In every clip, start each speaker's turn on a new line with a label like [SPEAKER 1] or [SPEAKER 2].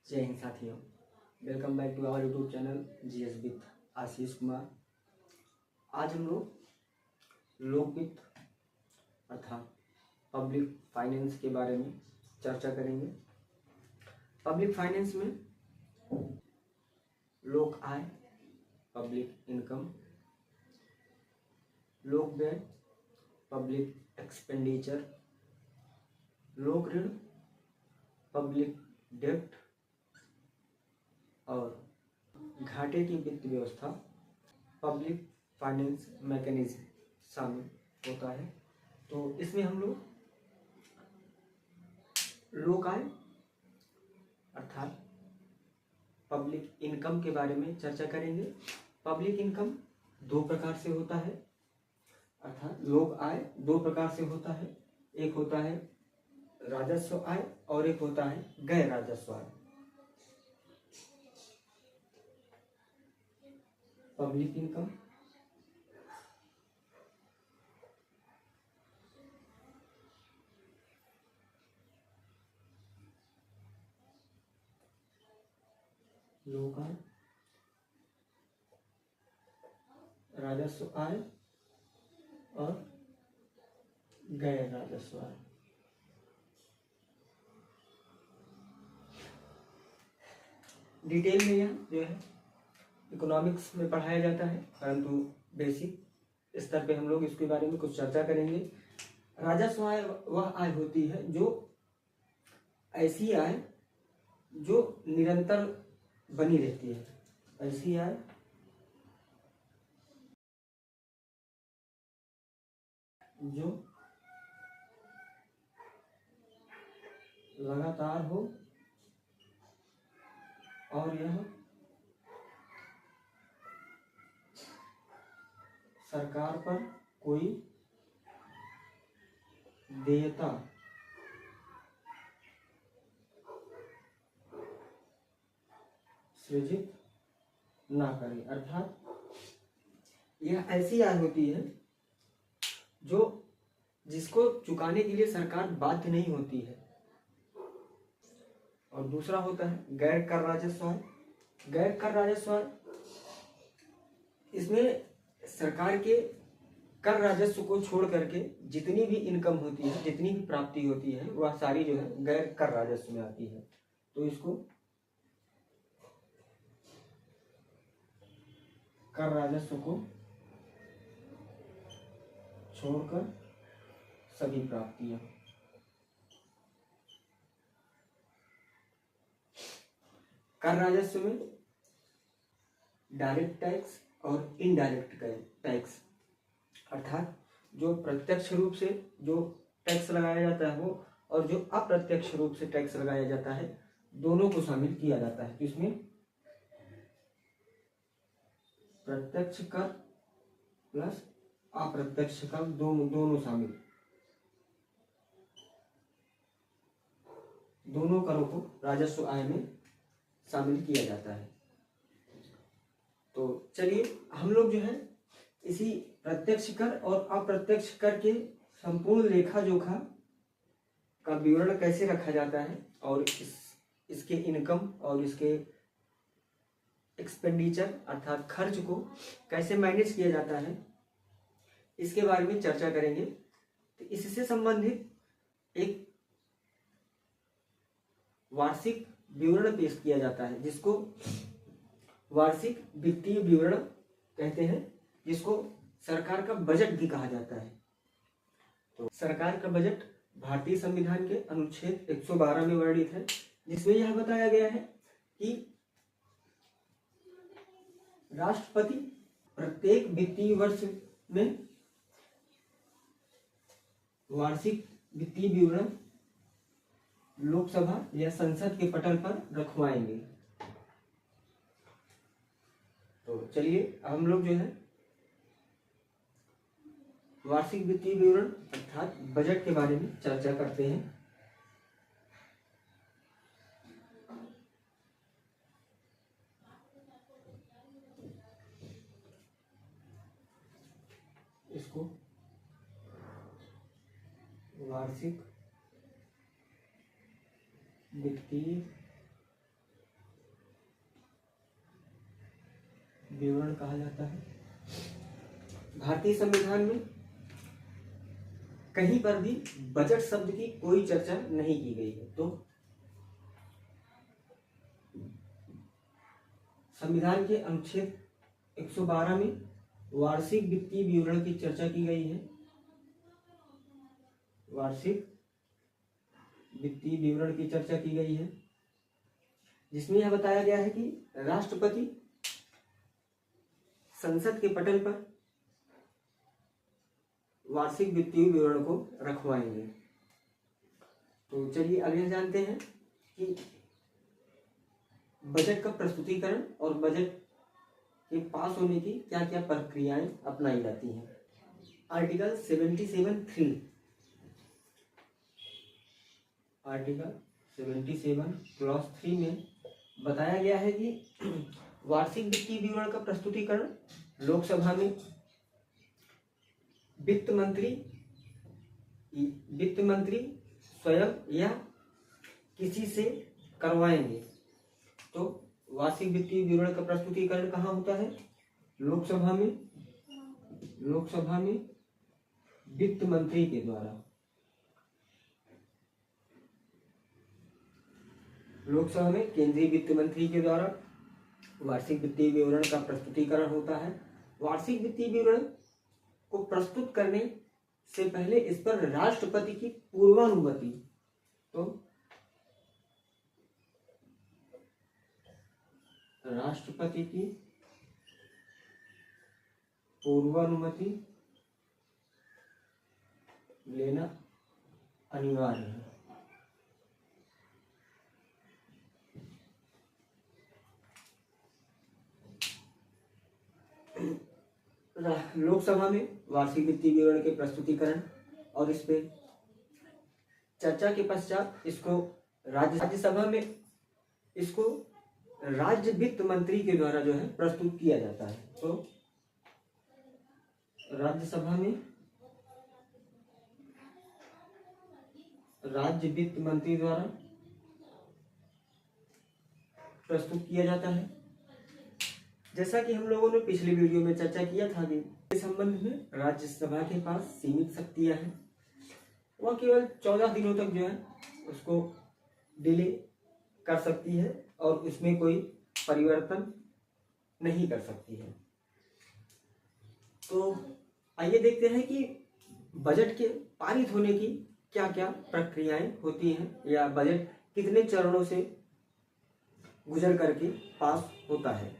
[SPEAKER 1] जय हिंद साथियों, welcome back to our YouTube channel GS with Ashish Kumar. आज हम लोग लोकवित्त अर्थात पब्लिक फाइनेंस के बारे में चर्चा करेंगे। पब्लिक फाइनेंस में लोक आय, पब्लिक इनकम, लोक व्यय, पब्लिक एक्सपेंडिचर, लोक ऋण, पब्लिक डेब्ट और घाटे की वित्त व्यवस्था, पब्लिक फाइनेंस मैकेनिज्म शामिल होता है। तो इसमें हम लोग लोक आय अर्थात पब्लिक इनकम के बारे में चर्चा करेंगे। पब्लिक इनकम दो प्रकार से होता है, अर्थात लोक आय दो प्रकार से होता है। एक होता है राजस्व आय और एक होता है गैर राजस्व आय। पब्लिक इनकम लोक आय, राजस्व आय और गैर राजस्व आय। डिटेल में यह जो है इकोनॉमिक्स में पढ़ाया जाता है, परंतु बेसिक स्तर पे हम लोग इसके बारे में कुछ चर्चा करेंगे। राजस्व आय वह आय होती है जो ऐसी आय जो निरंतर बनी रहती है। ऐसी आय जो लगातार हो और यह सरकार पर कोई देयता सृजित ना करे। अर्थात यह ऐसी आय होती है जो जिसको चुकाने के लिए सरकार बाध्य नहीं होती है। और दूसरा होता है गैर कर राजस्व आय। गैर कर राजस्व आय, इसमें सरकार के कर राजस्व को छोड़ करके जितनी भी इनकम होती है, जितनी भी प्राप्ति होती है, वह सारी जो है गैर कर राजस्व में आती है। तो इसको कर राजस्व को छोड़कर सभी प्राप्तियां। कर राजस्व में डायरेक्ट टैक्स और इनडायरेक्ट टैक्स, अर्थात जो प्रत्यक्ष रूप से जो टैक्स लगाया जाता है वो और जो अप्रत्यक्ष रूप से टैक्स लगाया जाता है, दोनों को शामिल किया जाता है। तो इसमें प्रत्यक्ष कर प्लस अप्रत्यक्ष कर दोनों शामिल, दोनों करों को राजस्व आय में शामिल किया जाता है। तो चलिए हम लोग जो है इसी प्रत्यक्ष कर और अप्रत्यक्ष कर के संपूर्ण लेखा जोखा का विवरण कैसे रखा जाता है और इसके इनकम और इसके एक्सपेंडिचर अर्थात खर्च को कैसे मैनेज किया जाता है, इसके बारे में चर्चा करेंगे। तो इससे संबंधित एक वार्षिक विवरण पेश किया जाता है जिसको वार्षिक वित्तीय विवरण कहते हैं, जिसको सरकार का बजट भी कहा जाता है। तो सरकार का बजट भारतीय संविधान के अनुच्छेद 112 में वर्णित है, जिसमें यह बताया गया है कि राष्ट्रपति प्रत्येक वित्तीय वर्ष में वार्षिक वित्तीय विवरण लोकसभा या संसद के पटल पर रखवाएंगे। तो चलिए हम लोग जो है वार्षिक वित्तीय विवरण अर्थात बजट के बारे में चर्चा करते हैं। इसको वार्षिक वित्तीय विवरण कहा जाता है। भारतीय संविधान में कहीं पर भी बजट शब्द की कोई चर्चा नहीं की गई है। तो संविधान के अनुच्छेद 112 में वार्षिक वित्तीय विवरण की चर्चा की गई है। वार्षिक वित्तीय विवरण की चर्चा की गई है, जिसमें यह बताया गया है कि राष्ट्रपति संसद के पटल पर वार्षिक वित्तीय विवरण को रखवाएंगे। तो चलिए अगले जानते हैं कि बजट का प्रस्तुतिकरण और बजट के पास होने की क्या क्या प्रक्रियाएं अपनाई जाती हैं। आर्टिकल 77(3) आर्टिकल 77 क्लॉज 3 में बताया गया है कि वार्षिक वित्तीय विवरण का प्रस्तुतिकरण लोकसभा में वित्त मंत्री स्वयं या किसी से करवाएंगे। तो वार्षिक वित्तीय विवरण का प्रस्तुतिकरण कहाँ होता है? लोकसभा में वित्त मंत्री के द्वारा। लोकसभा में केंद्रीय वित्त मंत्री के द्वारा वार्षिक वित्तीय विवरण का प्रस्तुतिकरण होता है। वार्षिक वित्तीय विवरण को प्रस्तुत करने से पहले इस पर राष्ट्रपति की पूर्वानुमति, तो राष्ट्रपति की पूर्वानुमति लेना अनिवार्य है। लोकसभा में वार्षिक वित्तीय विवरण के प्रस्तुतिकरण और इस पे चर्चा के पश्चात इसको राज्यसभा में इसको राज्य वित्त मंत्री के द्वारा जो है प्रस्तुत किया जाता है। तो राज्यसभा में राज्य वित्त मंत्री द्वारा प्रस्तुत किया जाता है। जैसा कि हम लोगों ने पिछली वीडियो में चर्चा किया था कि इस संबंध में राज्यसभा के पास सीमित शक्तियां हैं। वह केवल 14 दिनों तक जो है उसको डिले कर सकती है और उसमें कोई परिवर्तन नहीं कर सकती है। तो आइए देखते हैं कि बजट के पारित होने की क्या क्या प्रक्रियाएं होती हैं या बजट कितने चरणों से गुजर करके पास होता है।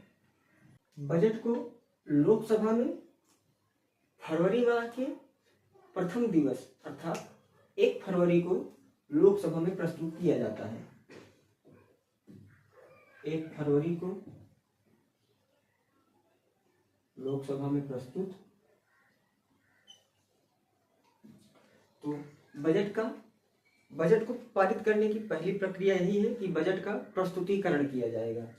[SPEAKER 1] बजट को लोकसभा में फरवरी माह के प्रथम दिवस अर्थात 1 फरवरी को लोकसभा में प्रस्तुत किया जाता है। 1 फरवरी को लोकसभा में प्रस्तुत। तो बजट को पारित करने की पहली प्रक्रिया यही है कि बजट का प्रस्तुतिकरण किया जाएगा।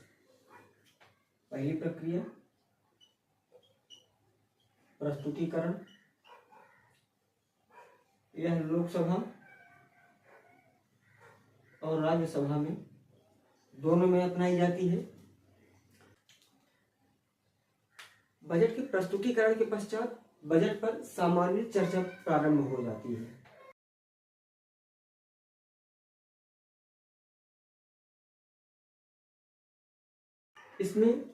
[SPEAKER 1] पहली प्रक्रिया प्रस्तुतिकरण, यह लोकसभा और राज्यसभा में दोनों में अपनाई जाती है। बजट के प्रस्तुतिकरण के पश्चात बजट पर सामान्य चर्चा प्रारंभ हो जाती है। इसमें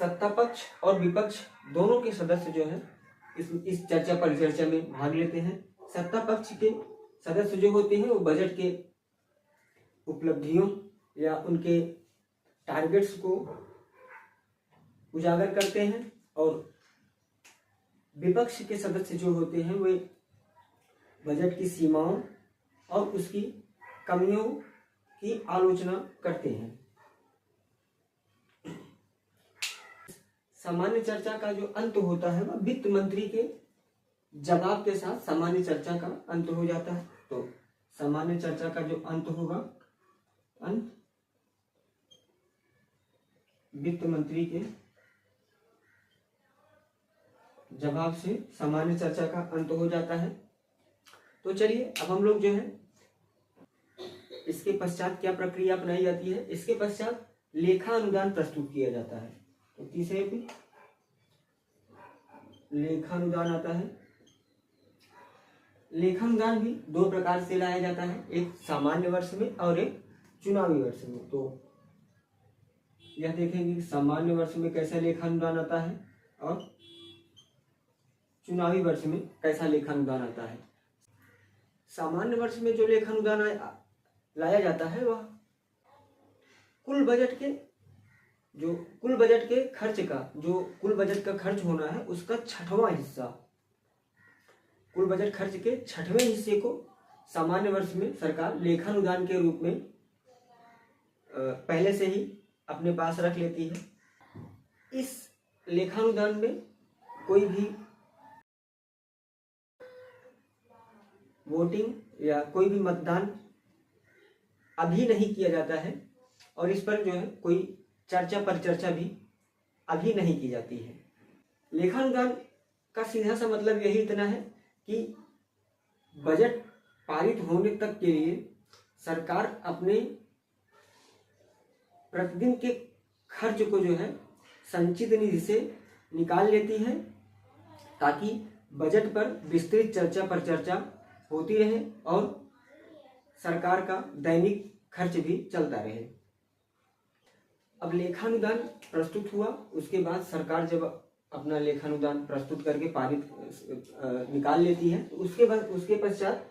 [SPEAKER 1] सत्ता पक्ष और विपक्ष दोनों के सदस्य जो है इस चर्चा परिचर्चा में भाग लेते हैं। सत्ता पक्ष के सदस्य जो होते हैं वो बजट के उपलब्धियों या उनके टारगेट्स को उजागर करते हैं और विपक्ष के सदस्य जो होते हैं वे बजट की सीमाओं और उसकी कमियों की आलोचना करते हैं। सामान्य चर्चा का जो अंत होता है वह वित्त मंत्री के जवाब के साथ सामान्य चर्चा का अंत हो जाता है। तो सामान्य चर्चा का जो अंत होगा, अंत वित्त मंत्री के जवाब से सामान्य चर्चा का अंत हो जाता है। तो चलिए अब हम लोग जो है इसके पश्चात क्या प्रक्रिया अपनाई जाती है। इसके पश्चात लेखा अनुदान प्रस्तुत किया जाता है। तो तीसरे पे लेखानुदान आता है। लेखानुदान भी दो प्रकार से लाया जाता है, एक सामान्य वर्ष में और एक चुनावी वर्ष में। तो यह देखेंगे कि सामान्य वर्ष में कैसा लेखानुदान आता है और चुनावी वर्ष में कैसा लेखानुदान आता है। सामान्य वर्ष में जो लेखानुदान लाया जाता है वह कुल बजट के खर्च का, जो कुल बजट का खर्च होना है उसका 6वां हिस्सा, कुल बजट खर्च के 6वें हिस्से को सामान्य वर्ष में सरकार लेखानुदान के रूप में पहले से ही अपने पास रख लेती है। इस लेखानुदान में कोई भी वोटिंग या कोई भी मतदान अभी नहीं किया जाता है और इस पर जो है कोई चर्चा भी अभी नहीं की जाती है। लेखानुदान का सीधा सा मतलब यही इतना है कि बजट पारित होने तक के लिए सरकार अपने प्रतिदिन के खर्च को जो है संचित निधि से निकाल लेती है, ताकि बजट पर विस्तृत चर्चा होती रहे और सरकार का दैनिक खर्च भी चलता रहे। अब लेखानुदान प्रस्तुत हुआ, उसके बाद सरकार जब अपना लेखानुदान प्रस्तुत करके पारित निकाल लेती है, तो उसके पश्चात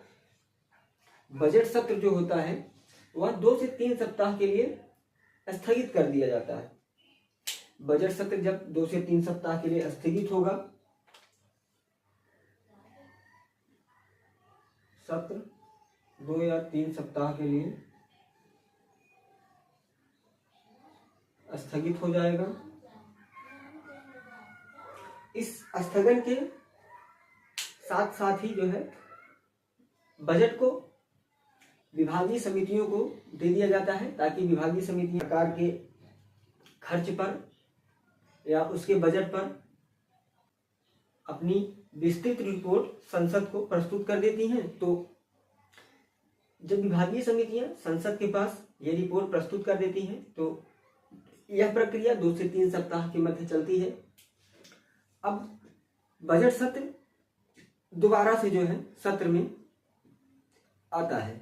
[SPEAKER 1] बजट सत्र जो होता है वह 2 से 3 सप्ताह के लिए स्थगित कर दिया जाता है। बजट सत्र जब 2 से 3 सप्ताह के लिए स्थगित होगा, सत्र 2 या 3 सप्ताह के लिए स्थगित हो जाएगा। इस स्थगन के साथ साथ ही जो है बजट को विभागीय समितियों को दे दिया जाता है, ताकि विभागीय समिति सरकार के खर्च पर या उसके बजट पर अपनी विस्तृत रिपोर्ट संसद को प्रस्तुत कर देती हैं। तो जब विभागीय समितियां संसद के पास ये रिपोर्ट प्रस्तुत कर देती हैं, तो यह प्रक्रिया 2 से 3 सप्ताह के मध्य चलती है। अब बजट सत्र दोबारा से जो है सत्र में आता है।